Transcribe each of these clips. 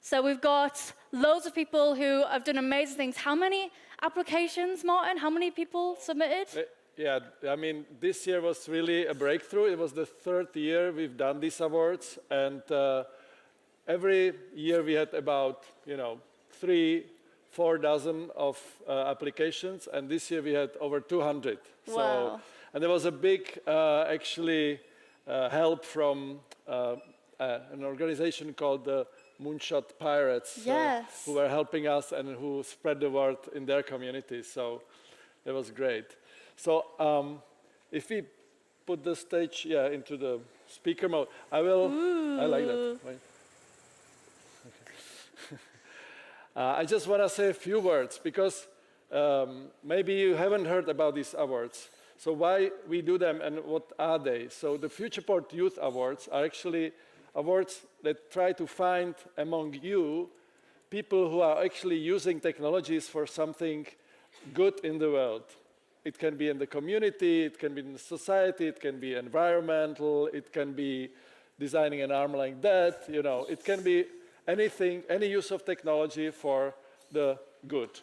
So we've got loads of people who have done amazing things. How many applications, Martin? How many people submitted? Yeah, I mean, this year was really a breakthrough. It was the third year we've done these awards, and every year we had about, 3-4 dozen of applications, and this year we had over 200. Wow. So, and there was a big, help from an organization called the Moonshot Pirates, Yes. who were helping us and who spread the word in their community. So that was great. So if we put the stage into the speaker mode, I will. Ooh. I like that. Wait. Okay. I just want to say a few words because maybe you haven't heard about these awards. So why we do them and what are they? So the FuturePort Youth Awards are actually awards that try to find among you people who are actually using technologies for something good in the world. It can be in the community, it can be in the society, it can be environmental, it can be designing an arm like that, it can be anything, any use of technology for the good.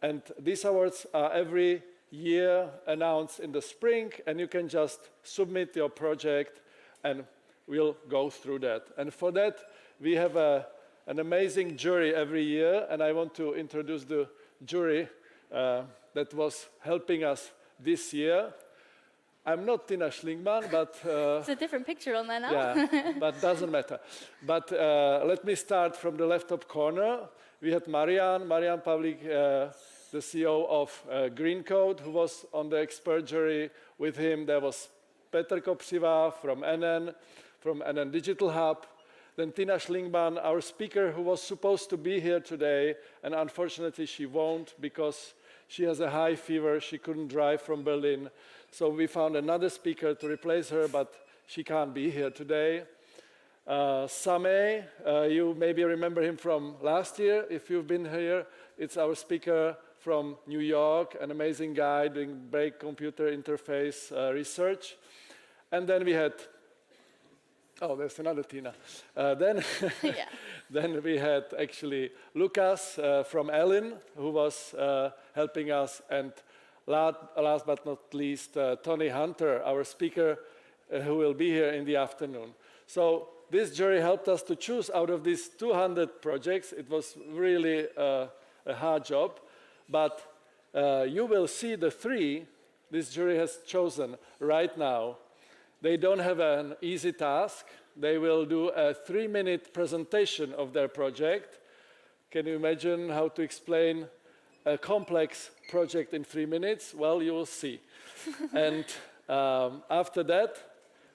And these awards are every year announced in the spring, and you can just submit your project and we'll go through that. And for that, we have an amazing jury every year, and I want to introduce the jury that was helping us this year. I'm not Tina Schlingmann, but... it's a different picture on there now. Yeah, but doesn't matter. But let me start from the left top corner. We had Marian Pavlik, the CEO of Green Code, who was on the expert jury. With him, there was Petr Kopřiva from NN Digital Hub. Then Tina Schlingmann, our speaker, who was supposed to be here today, and unfortunately she won't because she has a high fever. She couldn't drive from Berlin. So we found another speaker to replace her, but she can't be here today. Sameh, you maybe remember him from last year if you've been here. It's our speaker from New York, an amazing guy doing brain computer interface research. And then we had, oh, there's another Tina. Then we had actually Lucas from Ellen, who was helping us, and last but not least, Tony Hunter, our speaker, who will be here in the afternoon. So this jury helped us to choose out of these 200 projects. It was really a hard job, but you will see the three this jury has chosen right now. They don't have an easy task. They will do a 3-minute presentation of their project. Can you imagine how to explain a complex project in 3 minutes? Well, you will see. And after that,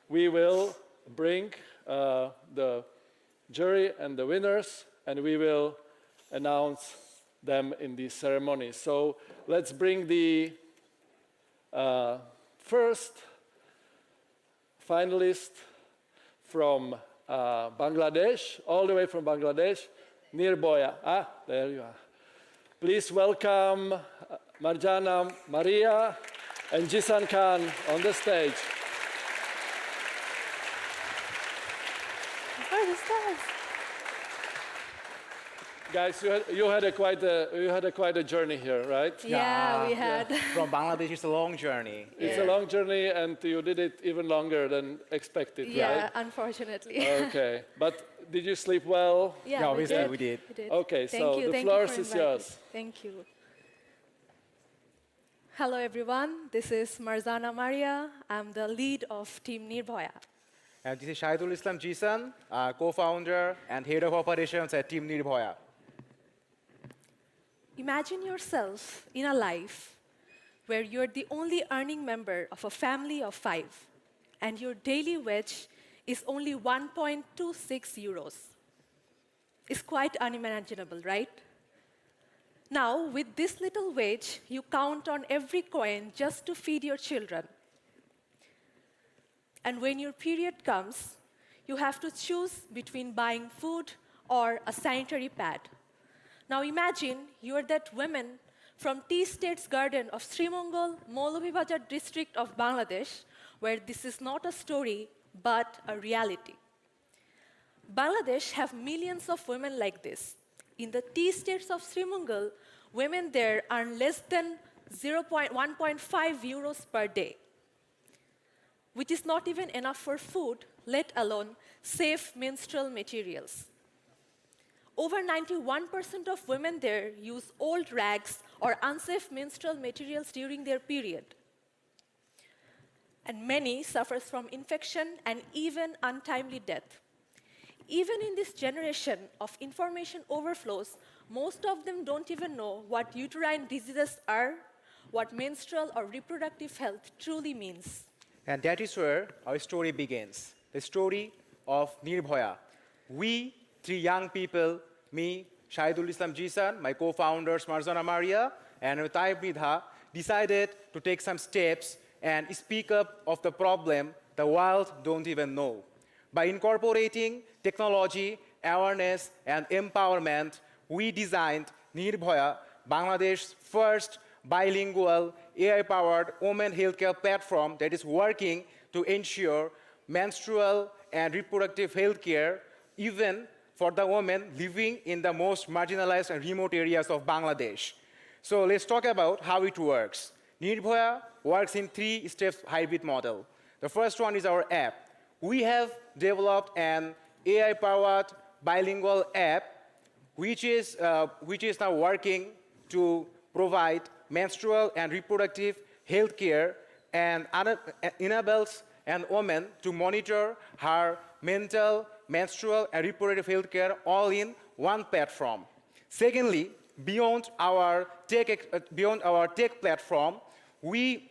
we will bring the jury and the winners, and we will announce them in the ceremony. So let's bring the first finalist from Bangladesh, all the way from Bangladesh, Nirbhoya. Ah, there you are. Please welcome Marjana Maria and Jisan Khan on the stage. Where is that? Guys, you had quite a journey here, right? Yeah, we had. Yeah. From Bangladesh, it's a long journey. It's a long journey, and you did it even longer than expected, right? Yeah, unfortunately. Okay, but did you sleep well? Yeah, No, we did. Okay, so the floor is yours. Thank you. Hello, everyone. This is Marzana Maria. I'm the lead of Team Nirbhoya. And this is Shahidul Islam Jisan, co-founder and head of operations at Team Nirbhoya. Imagine yourself in a life where you're the only earning member of a family of 5, and your daily wage is only 1.26 euros. It's quite unimaginable, right? Now, with this little wage, you count on every coin just to feed your children. And when your period comes, you have to choose between buying food or a sanitary pad. Now imagine you are that woman from Tea State's Garden of Srimangal, Moulabhibazar district of Bangladesh, where this is not a story, but a reality. Bangladesh have millions of women like this. In the tea states of Srimangal, women there earn less than 1.5 euros per day, which is not even enough for food, let alone safe menstrual materials. Over 91% of women there use old rags or unsafe menstrual materials during their period. And many suffer from infection and even untimely death. Even in this generation of information overflows, most of them don't even know what uterine diseases are, what menstrual or reproductive health truly means. And that is where our story begins, the story of Nirbhoya. We, three young people, me, Shahidul Islam Jisan, my co-founders Marzana Maria, and Taib Nidha, decided to take some steps and speak up of the problem the world don't even know. By incorporating technology, awareness, and empowerment, we designed Nirbhoya, Bangladesh's first bilingual, AI-powered women healthcare platform that is working to ensure menstrual and reproductive healthcare even for the women living in the most marginalized and remote areas of Bangladesh. So let's talk about how it works. Nirbhoya works in 3 steps hybrid model. The first one is our app. We have developed an AI-powered bilingual app which is now working to provide menstrual and reproductive health care and enables a woman to monitor her mental, menstrual, and reproductive health care all in one platform. Secondly, beyond our tech platform, we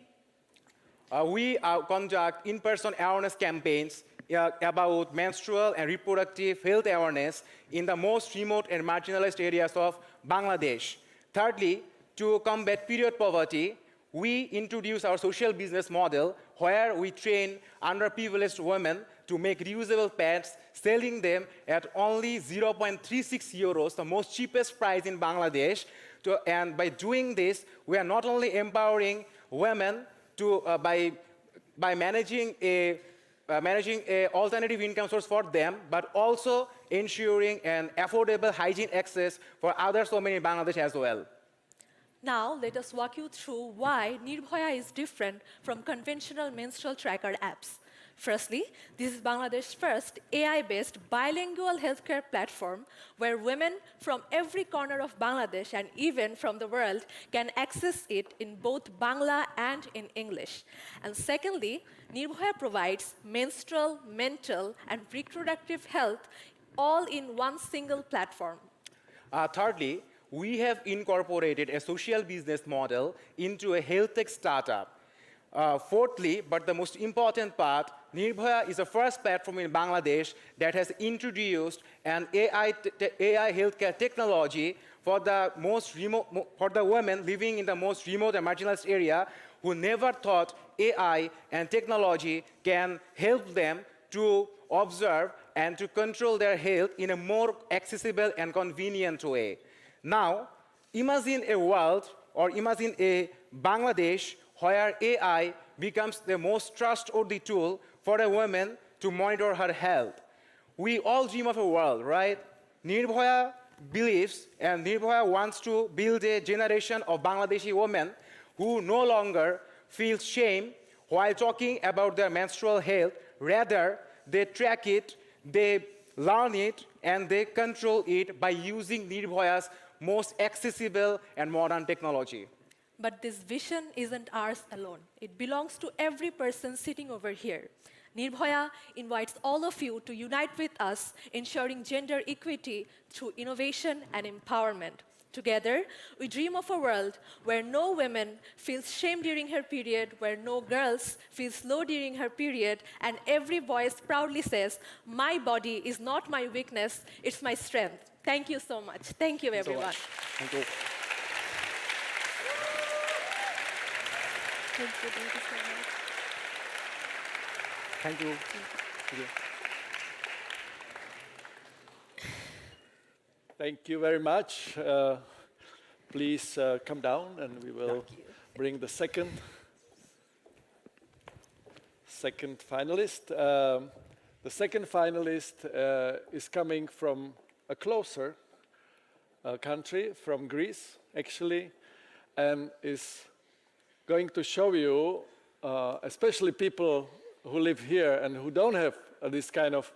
conduct in-person awareness campaigns about menstrual and reproductive health awareness in the most remote and marginalized areas of Bangladesh. Thirdly, to combat period poverty, we introduce our social business model where we train underprivileged women to make reusable pads, selling them at only 0.36 euros, the most cheapest price in Bangladesh. And by doing this, we are not only empowering women to, by managing a alternative income source for them, but also ensuring an affordable hygiene access for other women in Bangladesh as well. Now, let us walk you through why Nirbhoya is different from conventional menstrual tracker apps. Firstly, this is Bangladesh's first AI-based bilingual healthcare platform where women from every corner of Bangladesh and even from the world can access it in both Bangla and in English. And secondly, Nirbhoya provides menstrual, mental, and reproductive health all in one single platform. Thirdly, we have incorporated a social business model into a health tech startup. Fourthly, but the most important part, Nirbhoya is the first platform in Bangladesh that has introduced an AI healthcare technology for the women living in the most remote and marginalized area who never thought AI and technology can help them to observe and to control their health in a more accessible and convenient way. Now, imagine a world or imagine a Bangladesh where AI becomes the most trustworthy tool for a woman to monitor her health. We all dream of a world, right? Nirbhoya believes and Nirbhoya wants to build a generation of Bangladeshi women who no longer feel shame while talking about their menstrual health. Rather, they track it, they learn it, and they control it by using Nirbhoya's most accessible and modern technology. But this vision isn't ours alone. It belongs to every person sitting over here. Nirbhoya invites all of you to unite with us, ensuring gender equity through innovation and empowerment. Together, we dream of a world where no woman feels shame during her period, where no girls feel slow during her period, and every voice proudly says, "My body is not my weakness, it's my strength." Thank you so much. Thank you, everyone. Thank you. Thank you so much. Thank you. Thank you very much. Please come down and we will bring the second finalist. The second finalist is coming from a closer country, from Greece, actually, and is going to show you, especially people who live here and who don't have this kind of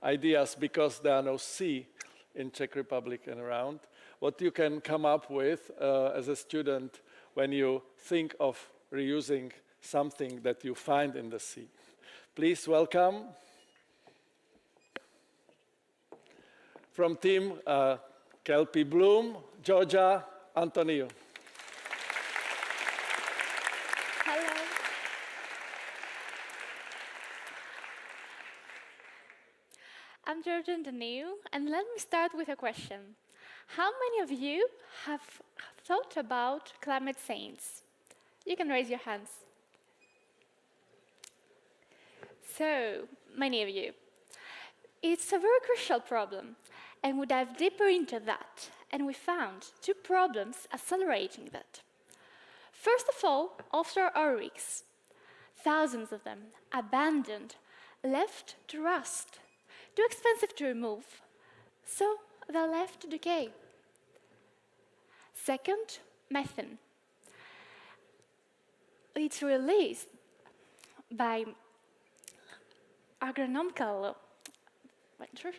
ideas because there are no sea in Czech Republic and around, what you can come up with as a student when you think of reusing something that you find in the sea. Please welcome from team Kelpiebloom, Georgia, Antonio. Hello. I'm Georgia Antonio, and let me start with a question. How many of you have thought about climate change? You can raise your hands. So, many of you. It's a very crucial problem, and we dive deeper into that, and we found two problems accelerating that. First of all, offshore oil rigs. Thousands of them, abandoned, left to rust, too expensive to remove, so they're left to decay. Second, methane. It's released by agronomical ventures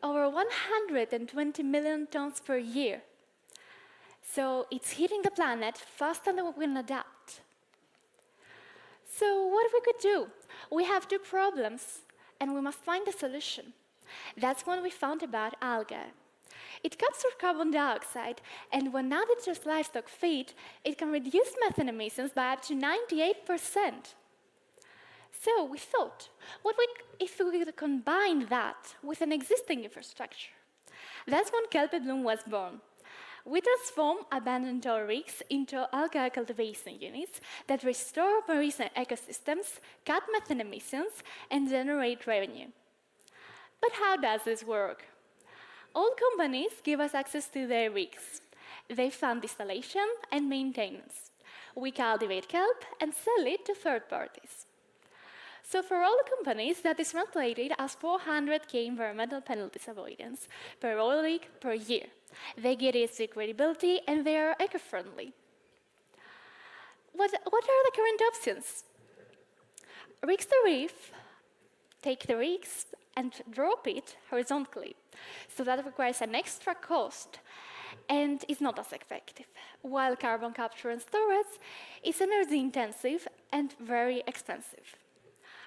over 120 million tons per year. So it's hitting the planet faster than we can adapt. So what we could do? We have two problems, and we must find a solution. That's what we found about algae. It captures carbon dioxide, and when added to livestock feed, it can reduce methane emissions by up to 98%. So we thought, if we could combine that with an existing infrastructure? That's when Kelpiebloom was born. We transform abandoned oil rigs into algae cultivation units that restore marine ecosystems, cut methane emissions, and generate revenue. But how does this work? All companies give us access to their rigs. They fund installation and maintenance. We cultivate kelp and sell it to third parties. So for all the companies, that is translated as 400K environmental penalties avoidance per oil rig per year. They get easy credibility and they are eco-friendly. What are the current options? Rigs to reef, take the rigs and drop it horizontally. So that requires an extra cost and is not as effective, while carbon capture and storage is energy intensive and very expensive.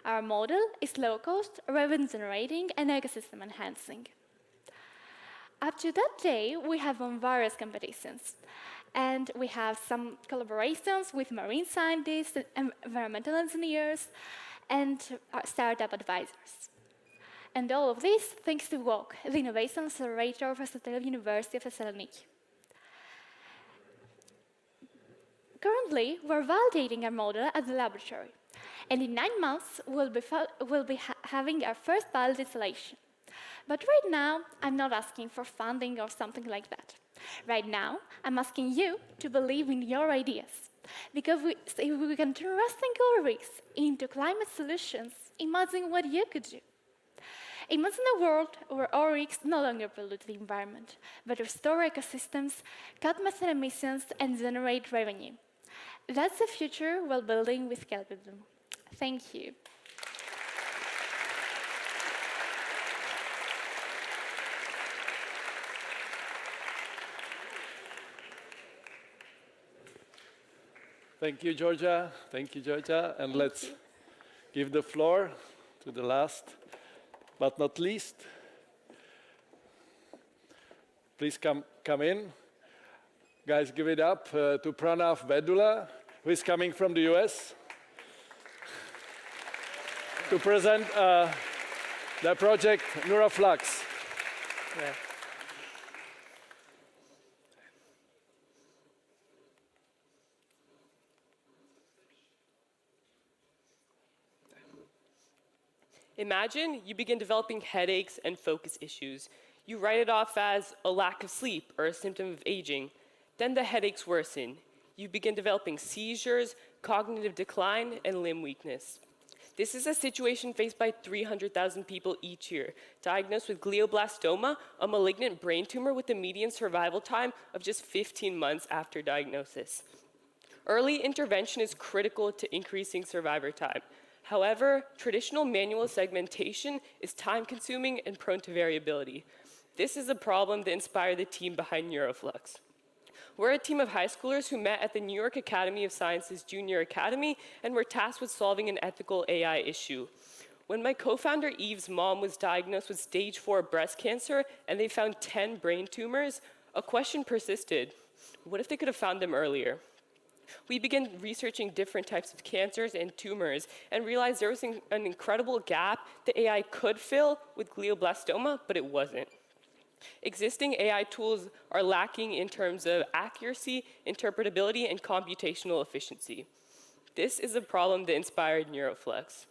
Our model is low cost, revenue generating, and ecosystem enhancing. Up to that day, we have won various competitions, and we have some collaborations with marine scientists, environmental engineers, and startup advisors. And all of this thanks to WOC, the Innovation Accelerator of the University of Thessaloniki. Currently, we're validating our model at the laboratory, and in 9 months, we'll be having our first pilot installation. But right now, I'm not asking for funding or something like that. Right now, I'm asking you to believe in your ideas. Because if we can turn rusting oil rigs into climate solutions, imagine what you could do. Imagine a world where oil rigs no longer pollute the environment, but restore ecosystems, cut methane emissions, and generate revenue. That's the future we're building with Kelpiebloom. Thank you. Thank you, Georgia. Thank you, Georgia. And let's give the floor to the last, but not least. Please come in. Guys, give it up to Pranav Vedula, who is coming from the US, to present the project Neuroflux. Yeah. Imagine you begin developing headaches and focus issues. You write it off as a lack of sleep or a symptom of aging. Then the headaches worsen. You begin developing seizures, cognitive decline, and limb weakness. This is a situation faced by 300,000 people each year, diagnosed with glioblastoma, a malignant brain tumor with a median survival time of just 15 months after diagnosis. Early intervention is critical to increasing survivor time. However, traditional manual segmentation is time-consuming and prone to variability. This is a problem that inspired the team behind Neuroflux. We're a team of high schoolers who met at the New York Academy of Sciences Junior Academy and were tasked with solving an ethical AI issue. When my co-founder Eve's mom was diagnosed with stage 4 breast cancer and they found 10 brain tumors, a question persisted. What if they could have found them earlier? We began researching different types of cancers and tumors and realized there was an incredible gap that AI could fill with glioblastoma, but it wasn't. Existing AI tools are lacking in terms of accuracy, interpretability, and computational efficiency. This is a problem that inspired Neuroflux.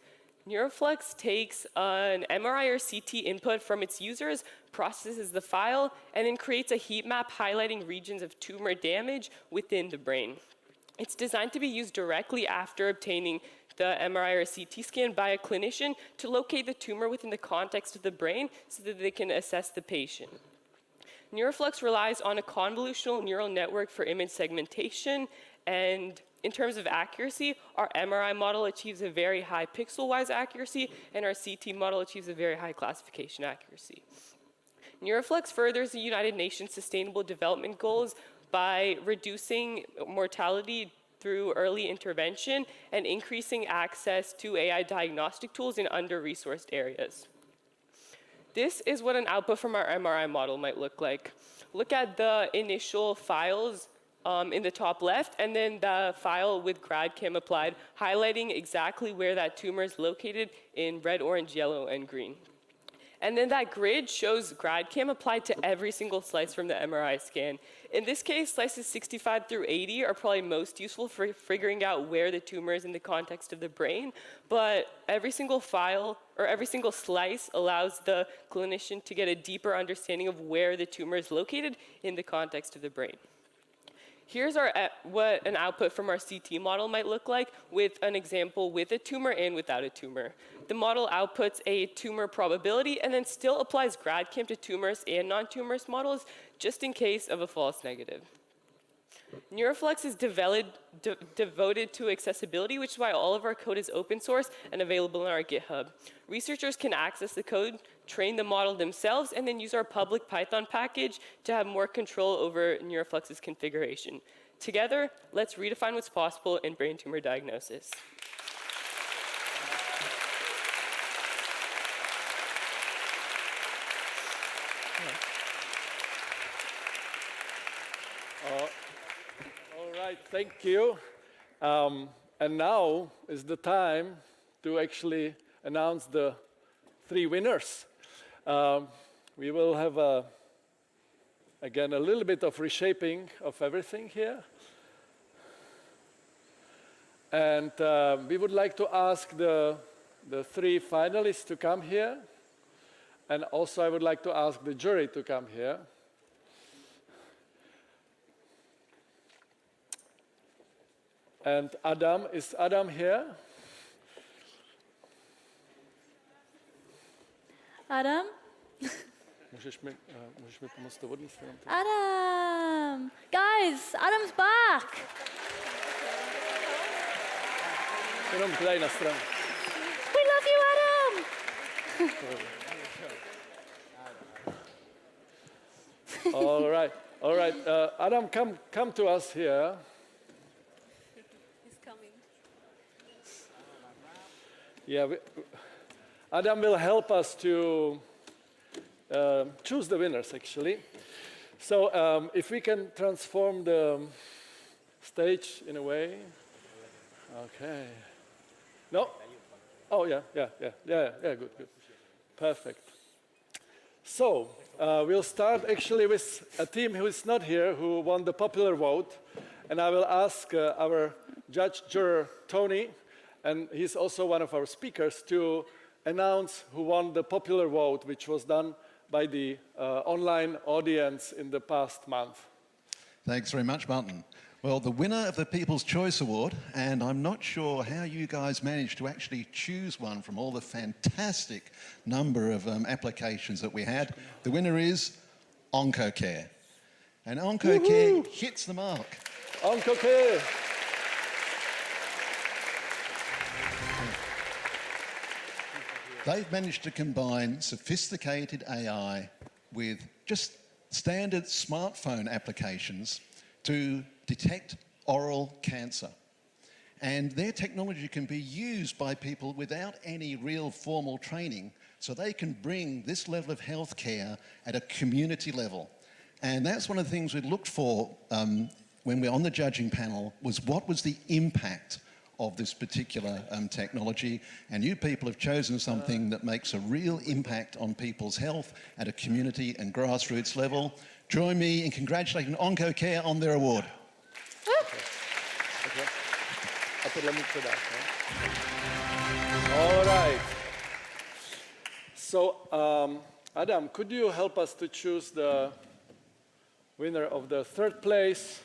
Neuroflux takes an MRI or CT input from its users, processes the file, and then creates a heat map highlighting regions of tumor damage within the brain. It's designed to be used directly after obtaining the MRI or CT scan by a clinician to locate the tumor within the context of the brain so that they can assess the patient. Neuroflux relies on a convolutional neural network for image segmentation, and in terms of accuracy, our MRI model achieves a very high pixel-wise accuracy, and our CT model achieves a very high classification accuracy. Neuroflux furthers the United Nations Sustainable Development Goals by reducing mortality through early intervention and increasing access to AI diagnostic tools in under-resourced areas. This is what an output from our MRI model might look like. Look at the initial files in the top left, and then the file with GradCam applied, highlighting exactly where that tumor is located in red, orange, yellow, and green. And then that grid shows GradCam applied to every single slice from the MRI scan. In this case, slices 65 through 80 are probably most useful for figuring out where the tumor is in the context of the brain, but every single file or every single slice allows the clinician to get a deeper understanding of where the tumor is located in the context of the brain. Here's what an output from our CT model might look like with an example with a tumor and without a tumor. The model outputs a tumor probability and then still applies GradCam to tumorous and non-tumorous models just in case of a false negative. Neuroflux is devoted to accessibility, which is why all of our code is open source and available on our GitHub. Researchers can access the code, train the model themselves, and then use our public Python package to have more control over Neuroflux's configuration. Together, let's redefine what's possible in brain tumor diagnosis. All right, thank you. And now is the time to actually announce the 3 winners. We will have, again, a little bit of reshaping of everything here. And we would like to ask the 3 finalists to come here. And also I would like to ask the jury to come here. And Adam, is Adam here? Adam? Můžeš mi pomoct to odníst? Adam! Guys, Adam's back! Jenom tady na stranu. We love you, Adam! All right, all right. Adam, come to us here. He's coming. Yeah, Adam will help us to choose the winners, actually. So if we can transform the stage in a way. Okay. No? Oh, yeah, good. Perfect. So we'll start actually with a team who is not here, who won the popular vote. And I will ask our juror, Tony, and he's also one of our speakers, to announce who won the popular vote, which was done by the online audience in the past month. Thanks very much, Martin. Well, the winner of the People's Choice Award, and I'm not sure how you guys managed to actually choose one from all the fantastic number of applications that we had. The winner is OncoCare. And OncoCare hits the mark. OncoCare. They've managed to combine sophisticated AI with just standard smartphone applications to detect oral cancer. And their technology can be used by people without any real formal training, so they can bring this level of healthcare at a community level. And that's one of the things we looked for when we're on the judging panel, was what was the impact of this particular technology, and you people have chosen something that makes a real impact on people's health at a community and grassroots level. Join me in congratulating OncoCare on their award. Okay. All right. So, Adam, could you help us to choose the winner of the third place?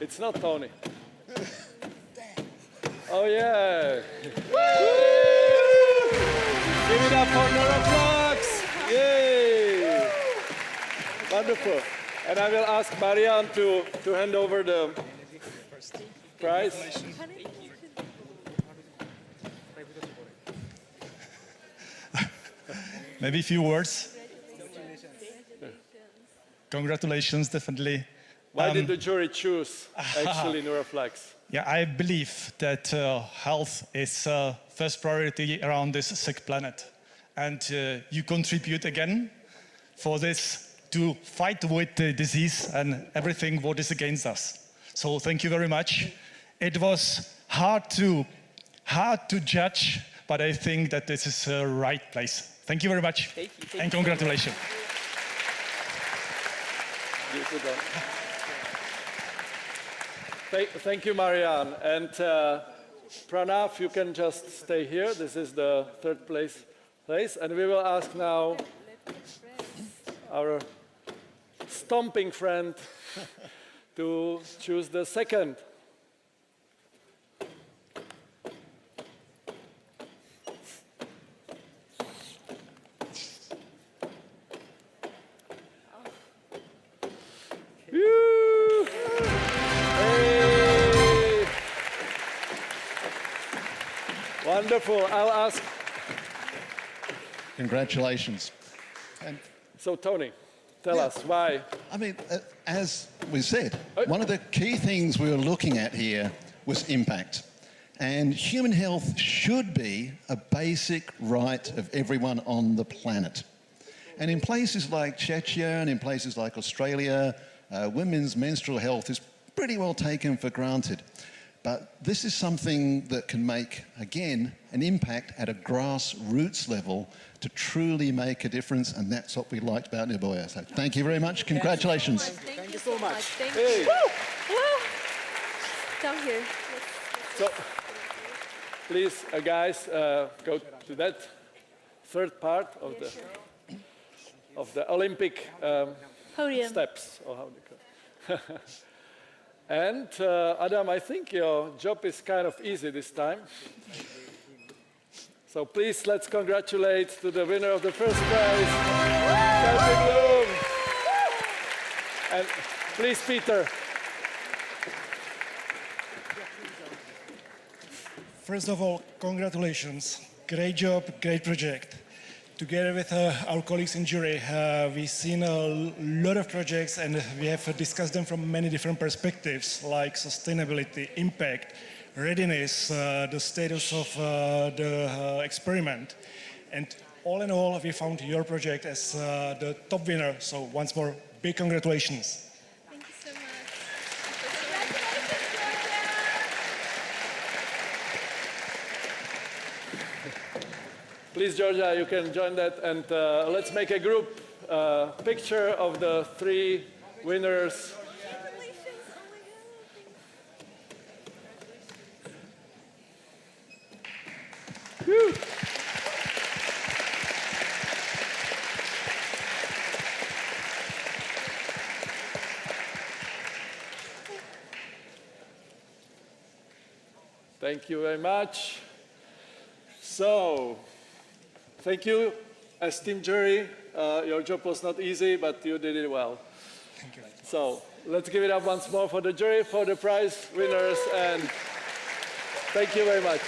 It's not Tony. Oh, yeah. Give it up for Neuroflux. Yay. Wonderful. And I will ask Marianne to hand over the prize. Maybe a few words. Congratulations, definitely. Why did the jury choose, actually, Neuroflux? Yeah, I believe that health is first priority around this sick planet. And you contribute again for this to fight with the disease and everything what is against us. So thank you very much. It was hard to judge, but I think that this is the right place. Thank you very much. Thank you. And congratulations. Thank you, Marianne. And Pranav, you can just stay here. This is the third place. And we will ask now our stomping friend to choose the second. Wonderful. I'll ask. Congratulations. So, Tony, tell us why. I mean, as we said, one of the key things we were looking at here was impact. And human health should be a basic right of everyone on the planet. And in places like Czechia and in places like Australia, women's menstrual health is pretty well taken for granted. But this is something that can make, again, an impact at a grassroots level to truly make a difference, and that's what we liked about Nirbhoya. So thank you very much. Congratulations. Thank you so much. Thank Hey. you. Down here. So, please, guys, go to that third part of the Olympic Podium. steps, or how do you call it? And Adam, I think your job is kind of easy this time. So please, let's congratulate to the winner of the first prize, Kelpiebloom. And please, Peter. First of all, congratulations. Great job, great project. Together with our colleagues in jury, we've seen a lot of projects and we have discussed them from many different perspectives, like sustainability, impact, readiness, the status of the experiment. And all in all, we found your project as the top winner. So once more, big congratulations. Thank you so much. Please, Georgia, you can join that, and let's make a group picture of the three winners. Whew. Thank you very much. So, thank you as team jury. Your job was not easy, but you did it well. Thank you. So, let's give it up once more for the jury, for the prize winners, and thank you very much.